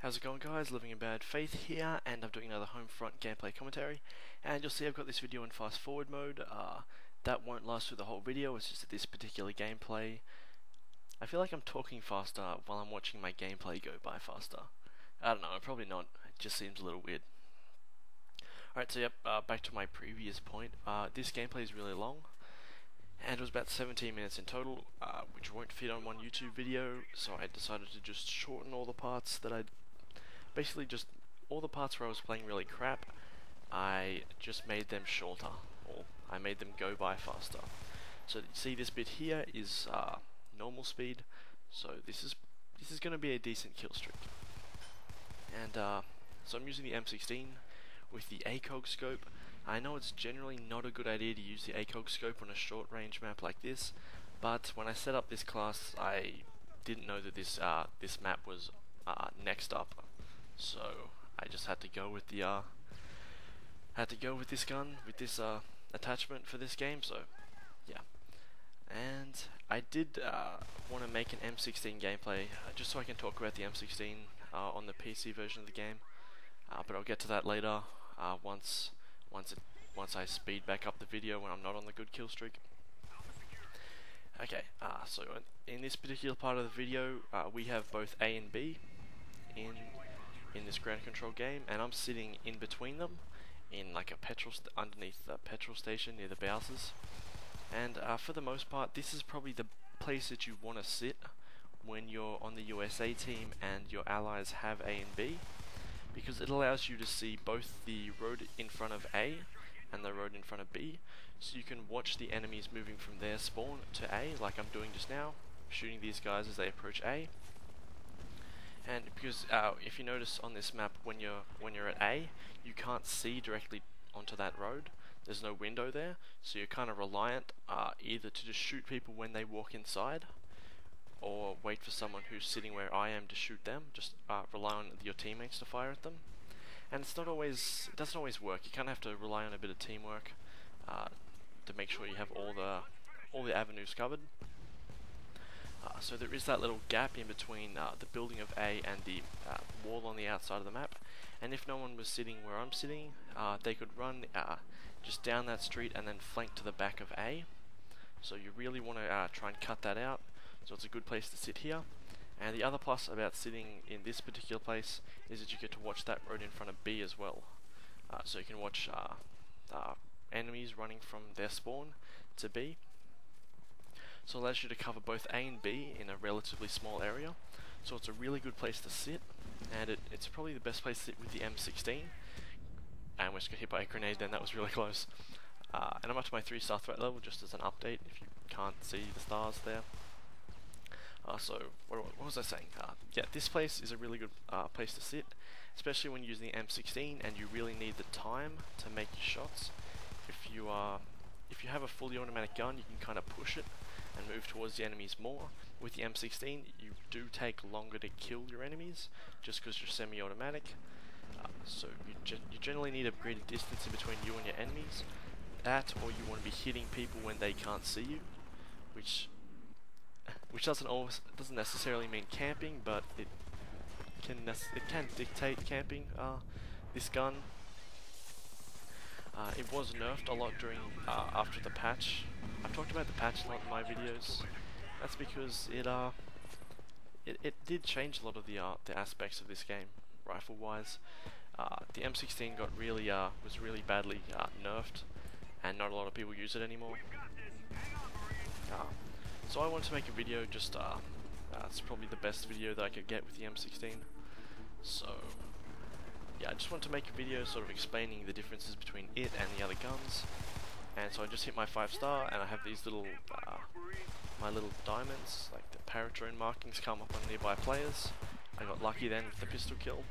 How's it going, guys? Living in Bad Faith here, and I'm doing another Homefront gameplay commentary. And you'll see I've got this video in fast forward mode. That won't last through the whole video, it's just that this particular gameplay, I feel like I'm talking faster while I'm watching my gameplay go by faster. I don't know, probably not, it just seems a little weird. Alright, so yep, back to my previous point. This gameplay is really long, and it was about 17 minutes in total, which won't fit on one YouTube video, so I decided to just shorten all the parts that I'd basically just all the parts where I was playing really crap. I just made them shorter, or I made them go by faster. So you see this bit here is normal speed, so this is going to be a decent kill streak. And so I'm using the M16 with the ACOG scope. I know it's generally not a good idea to use the ACOG scope on a short range map like this, but when I set up this class I didn't know that this map was next up. So I just had to go with the this gun with this attachment for this game. So yeah, and I did want to make an M16 gameplay just so I can talk about the M16 on the PC version of the game. But I'll get to that later once I speed back up the video when I'm not on the good kill streak. Okay, so in this particular part of the video, we have both A and B in this ground control game, and I'm sitting in between them in like a underneath the petrol station near the Bowsers. And for the most part, this is probably the place that you want to sit when you're on the USA team and your allies have A and B, because it allows you to see both the road in front of A and the road in front of B, so you can watch the enemies moving from their spawn to A, like I'm doing just now, shooting these guys as they approach A. And because if you notice on this map, when you're at A, you can't see directly onto that road. There's no window there, so you're kind of reliant either to just shoot people when they walk inside, or wait for someone who's sitting where I am to shoot them. Just rely on your teammates to fire at them. And it doesn't always work. You kind of have to rely on a bit of teamwork to make sure you have all the avenues covered. So there is that little gap in between the building of A and the wall on the outside of the map, and if no one was sitting where I'm sitting, they could run just down that street and then flank to the back of A. So you really want to try and cut that out, so it's a good place to sit here. And the other plus about sitting in this particular place is that you get to watch that road in front of B as well. So you can watch enemies running from their spawn to B. So it allows you to cover both A and B in a relatively small area. So it's a really good place to sit, and it's probably the best place to sit with the M16. And we just got hit by a grenade then, that was really close. And I'm up to my 3-star threat level, just as an update if you can't see the stars there. So what was I saying? Yeah, this place is a really good place to sit, especially when using the M16 and you really need the time to make your shots. If you have a fully automatic gun, you can kind of push it and move towards the enemies more. With the M16, you do take longer to kill your enemies, just because you're semi-automatic. So you generally need a greater distance in between you and your enemies. That, or you want to be hitting people when they can't see you, which doesn't necessarily mean camping, but it can dictate camping. This gun. It was nerfed a lot after the patch. I've talked about the patch a lot in my videos. That's because it did change a lot of the aspects of this game, rifle-wise. The M16 was really badly nerfed, and not a lot of people use it anymore. So I wanted to make a video. It's probably the best video that I could get with the M16. So yeah, I just wanted to make a video sort of explaining the differences between it and the other guns. And so I just hit my 5-star, and I have these little, my little diamonds, like the paratron markings, come up on nearby players. I got lucky then with the pistol kill.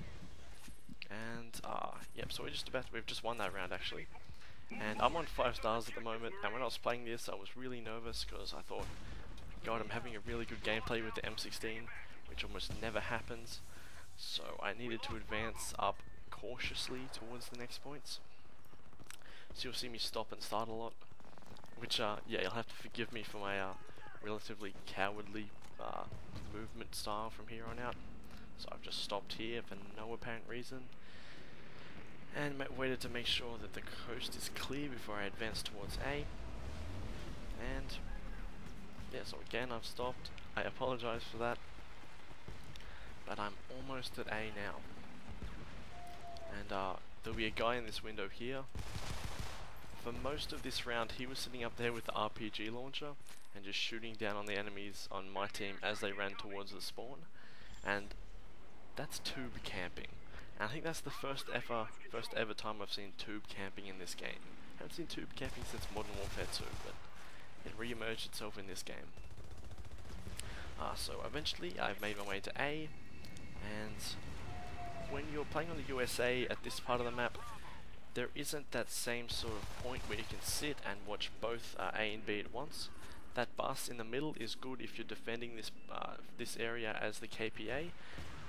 And yep, so we've just won that round actually. And I'm on 5 stars at the moment, and when I was playing this I was really nervous because I thought, God, I'm having a really good gameplay with the M16, which almost never happens. So I needed to advance up cautiously towards the next points. So you'll see me stop and start a lot, which yeah, you'll have to forgive me for my relatively cowardly movement style from here on out. So I've just stopped here for no apparent reason and waited to make sure that the coast is clear before I advance towards A. And yeah, so again I've stopped. I apologize for that, but I'm almost at A now. And there'll be a guy in this window here. For most of this round he was sitting up there with the RPG launcher and just shooting down on the enemies on my team as they ran towards the spawn. And that's tube camping. And I think that's the first ever time I've seen tube camping in this game. I haven't seen tube camping since Modern Warfare 2, but it re-emerged itself in this game. So eventually I've made my way to A, and when you're playing on the USA at this part of the map, there isn't that same sort of point where you can sit and watch both A and B at once. That bus in the middle is good if you're defending this area as the KPA,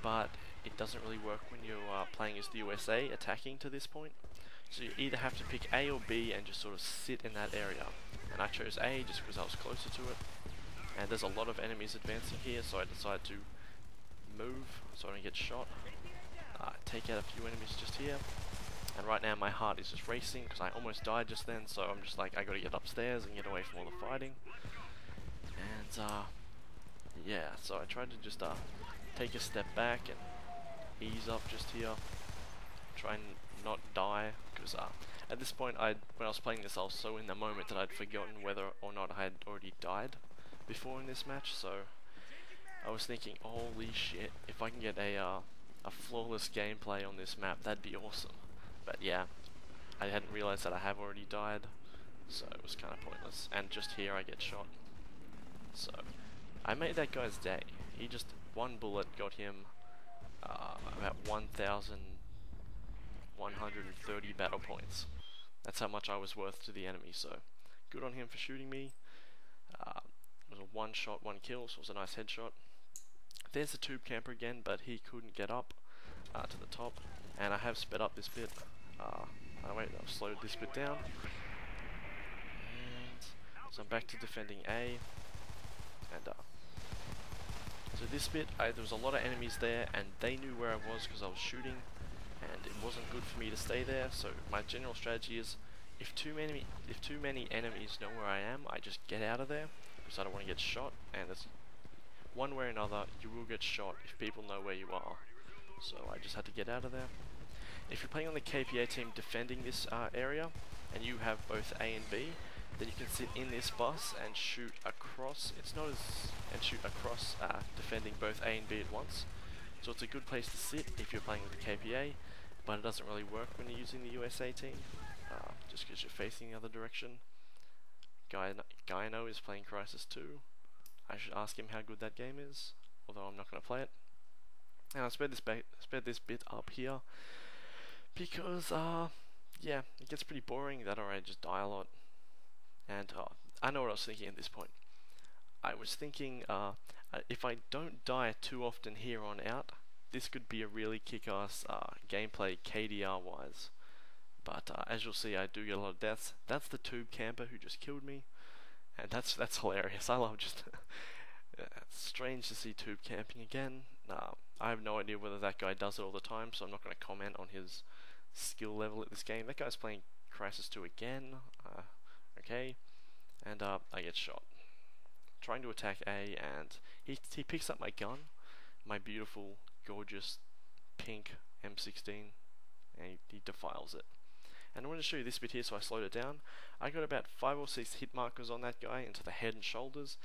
but it doesn't really work when you're playing as the USA attacking to this point. So you either have to pick A or B and just sort of sit in that area. And I chose A just because I was closer to it. And there's a lot of enemies advancing here, so I decided to move so I don't get shot. Take out a few enemies just here. And right now my heart is just racing because I almost died just then, so I'm just like, I gotta get upstairs and get away from all the fighting. And yeah, so I tried to just take a step back and ease up just here. Try and not die, because at this point when I was playing this I was so in the moment that I'd forgotten whether or not I had already died before in this match. So I was thinking, holy shit, if I can get a flawless gameplay on this map, that'd be awesome. But yeah, I hadn't realized that I have already died, so it was kind of pointless. And just here I get shot. So I made that guy's day. He just, one bullet got him about 1,130 battle points. That's how much I was worth to the enemy, so good on him for shooting me. It was a one shot, one kill, so it was a nice headshot. There's the tube camper again, but he couldn't get up to the top, and I have sped up this bit. I've slowed this bit down. And so I'm back to defending A, and so this bit, there was a lot of enemies there, and they knew where I was because I was shooting, and it wasn't good for me to stay there. So my general strategy is, if too many enemies know where I am, I just get out of there because I don't want to get shot. And it's one way or another, you will get shot if people know where you are. So I just had to get out of there. If you're playing on the KPA team defending this area, and you have both A and B, then you can sit in this bus and shoot across. Defending both A and B at once. So it's a good place to sit if you're playing with the KPA, but it doesn't really work when you're using the USA team, just because you're facing the other direction. Guy I know is playing Crysis 2. I should ask him how good that game is, although I'm not going to play it. And I'll sped this bit up here because yeah, it gets pretty boring that I just die a lot. And I know what I was thinking at this point. I was thinking if I don't die too often here on out, this could be a really kick-ass gameplay KDR wise. But as you'll see, I do get a lot of deaths. That's the tube camper who just killed me, and that's hilarious. I love just it's strange to see tube camping again. I have no idea whether that guy does it all the time, so I'm not going to comment on his skill level at this game. That guy's playing Crysis 2 again. Okay, and I get shot. Trying to attack A, and he picks up my gun, my beautiful, gorgeous, pink M16, and he defiles it. And I want to show you this bit here, so I slowed it down. I got about 5 or 6 hit markers on that guy into the head and shoulders,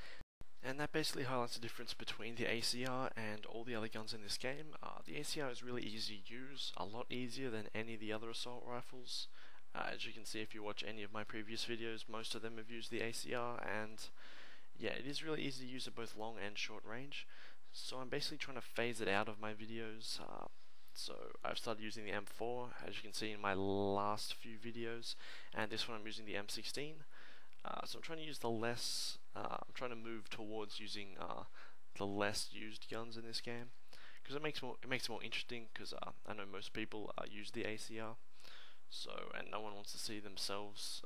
and that basically highlights the difference between the ACR and all the other guns in this game. The ACR is really easy to use, a lot easier than any of the other assault rifles. As you can see if you watch any of my previous videos, most of them have used the ACR, and yeah, it is really easy to use at both long and short range. So I'm basically trying to phase it out of my videos. So I've started using the M4, as you can see in my last few videos, and this one I'm using the M16. So I'm trying to use I'm trying to move towards using the less used guns in this game, because it makes it more interesting. Because I know most people use the ACR, so and no one wants to see themselves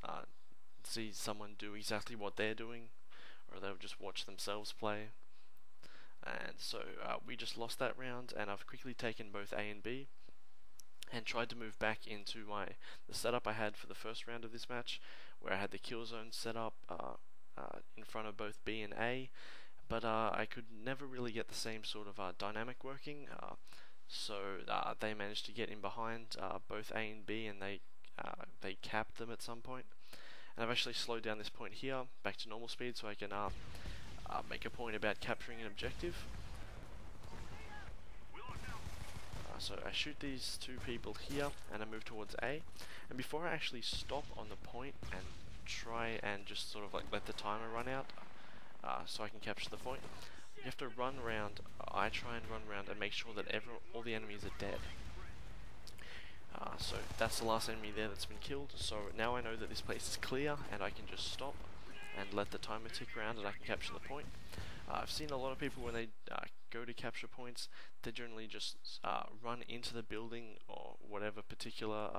see someone do exactly what they're doing, or they'll just watch themselves play. and so we just lost that round, and I've quickly taken both A and B and tried to move back into the setup I had for the first round of this match, where I had the kill zone set up in front of both B and A, but I could never really get the same sort of dynamic working, so they managed to get in behind both A and B, and they capped them at some point. And I've actually slowed down this point here back to normal speed so I can make a point about capturing an objective. So I shoot these two people here and I move towards A, and before I actually stop on the point and try and just sort of like let the timer run out so I can capture the point, you have to run around. I try and run around and make sure that all the enemies are dead. So that's the last enemy there that's been killed, so now I know that this place is clear and I can just stop and let the timer tick around and I can capture the point. I've seen a lot of people when they go to capture points, they generally just run into the building or whatever particular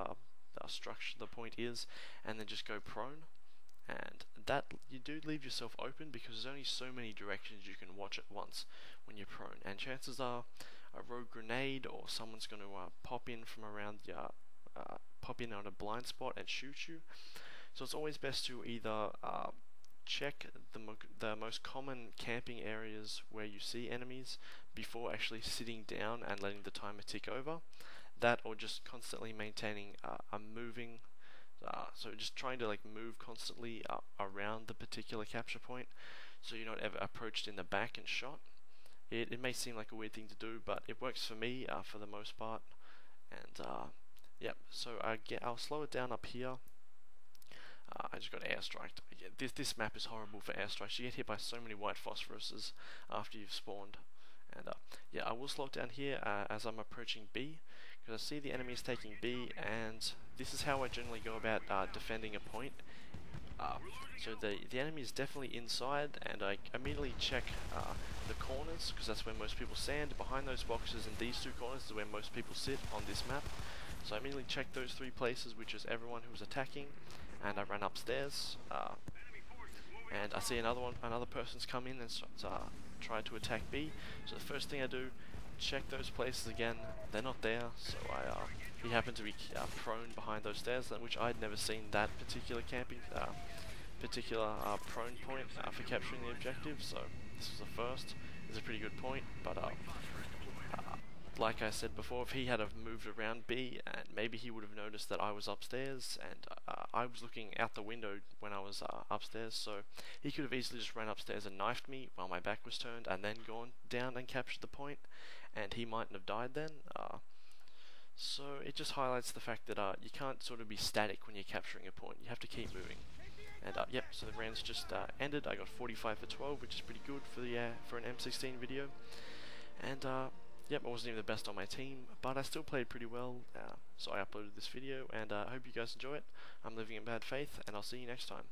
structure the point is, and then just go prone. And that, you do leave yourself open because there's only so many directions you can watch at once when you're prone, and chances are a rogue grenade or someone's going to pop in from around pop in on a blind spot and shoot you. So it's always best to either check the most common camping areas where you see enemies before actually sitting down and letting the timer tick over. That, or just constantly maintaining a moving, so just trying to like move constantly around the particular capture point, so you're not ever approached in the back and shot. It may seem like a weird thing to do, but it works for me for the most part. And yep, so I'll slow it down up here. I just got airstriked. Yeah, this map is horrible for airstrikes. You get hit by so many white phosphoruses after you've spawned. And yeah, I will slow it down here as I'm approaching B, because I see the enemies taking B, and this is how I generally go about defending a point. So the enemy is definitely inside, and I immediately check the corners, because that's where most people stand. Behind those boxes and these two corners is where most people sit on this map. So I immediately check those three places, which is everyone who's attacking, and I run upstairs, and I see another person's come in and try to attack B. So the first thing I do, check those places again. They're not there, so he happened to be prone behind those stairs, which I'd never seen that particular prone point for capturing the objective. So this was the first. It's a pretty good point, but like I said before, if he had have moved around B, and maybe he would have noticed that I was upstairs, and I was looking out the window when I was upstairs, so he could have easily just ran upstairs and knifed me while my back was turned, and then gone down and captured the point, and he mightn't have died then. So it just highlights the fact that you can't sort of be static when you're capturing a point. You have to keep moving. And yep, so the rounds just ended. I got 45 for 12, which is pretty good for an M16 video. And yep, I wasn't even the best on my team, but I still played pretty well, so I uploaded this video, and I hope you guys enjoy it. I'm living in bad faith, and I'll see you next time.